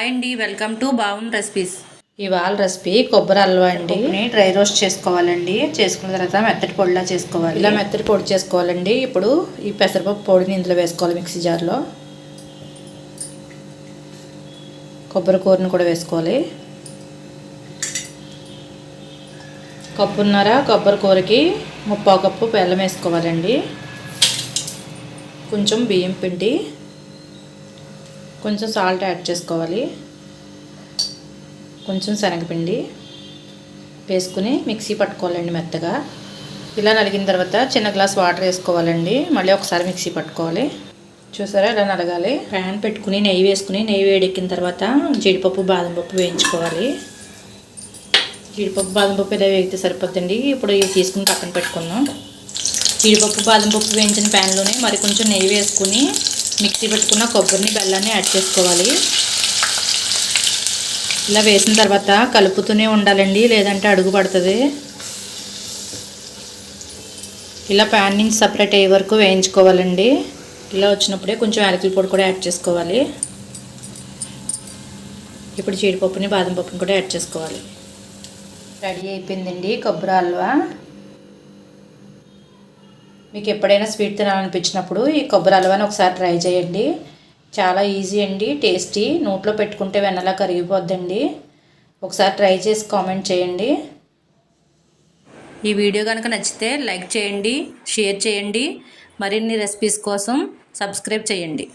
Hi అండి, welcome to బాగున్ recipes. ఇవాళ recipe కొబ్బరి హల్వా అండి. డ్రై రోస్ట్ చేసుకోవాలండి. చేసుకున్న తర్వాత మెత్తటి పొడిలా చేసుకోవాలి. ఇలా మెత్తటి పొడి చేసుకోవాలండి. ఇప్పుడు ఈ పెసరపప్పు పొడిని ఇందులో వేసుకోవాలి. మిక్సీ జార్లో కొబ్బరి కూరని కూడా వేసుకోవాలి. కప్పున్నర కొబ్బరి కూరకి 3/4 కప్పు బెల్లం వేసుకోవాలండి. కొంచెం బియ్యం పిండి, కొంచెం సాల్ట్ యాడ్ చేసుకోవాలి. కొంచెం శనగపిండి వేసుకుని మిక్సీ పట్టుకోవాలండి మెత్తగా. ఇలా నలిగిన తర్వాత చిన్న గ్లాస్ వాటర్ వేసుకోవాలండి. మళ్ళీ ఒకసారి మిక్సీ పట్టుకోవాలి. చూసారా ఇలా నలగాలి. ప్యాన్ పెట్టుకుని నెయ్యి వేసుకుని నెయ్యి వేడెక్కిన తర్వాత జీడిపప్పు బాదం పప్పు వేయించుకోవాలి. జీడిపప్పు బాదం పప్పు ఇలా వేగితే సరిపోద్దండి. ఇప్పుడు ఇవి తీసుకుని పక్కన పెట్టుకుందాం. జీడిపప్పు బాదం పప్పు వేయించిన ప్యాన్లోనే మరి కొంచెం నెయ్యి వేసుకుని మిక్సీ పెట్టుకున్న కొబ్బరిని బెల్లాన్ని యాడ్ చేసుకోవాలి. ఇలా వేసిన తర్వాత కలుపుతూనే ఉండాలండి, లేదంటే అడుగు పడుతుంది. ఇలా ప్యాన్ నుంచి సపరేట్ అయ్యే వరకు వేయించుకోవాలండి. ఇలా వచ్చినప్పుడే కొంచెం యాలకుల పొడి కూడా యాడ్ చేసుకోవాలి. ఇప్పుడు జీడిపప్పుని బాదం పప్పుని కూడా యాడ్ చేసుకోవాలి. రెడీ అయిపోయిందండి కొబ్బరి హల్వా. మీకు ఎప్పుడైనా స్వీట్ తినాలనిపించినప్పుడు ఈ కొబ్బరి హల్వాని ఒకసారి ట్రై చేయండి. చాలా ఈజీ అండి, టేస్టీ. నోట్లో పెట్టుకుంటే వెన్నలా కరిగిపోద్దండి. ఒకసారి ట్రై చేసి కామెంట్ చేయండి. ఈ వీడియో కనుక నచ్చితే లైక్ చేయండి, షేర్ చేయండి. మరిన్ని రెసిపీస్ కోసం సబ్స్క్రైబ్ చేయండి.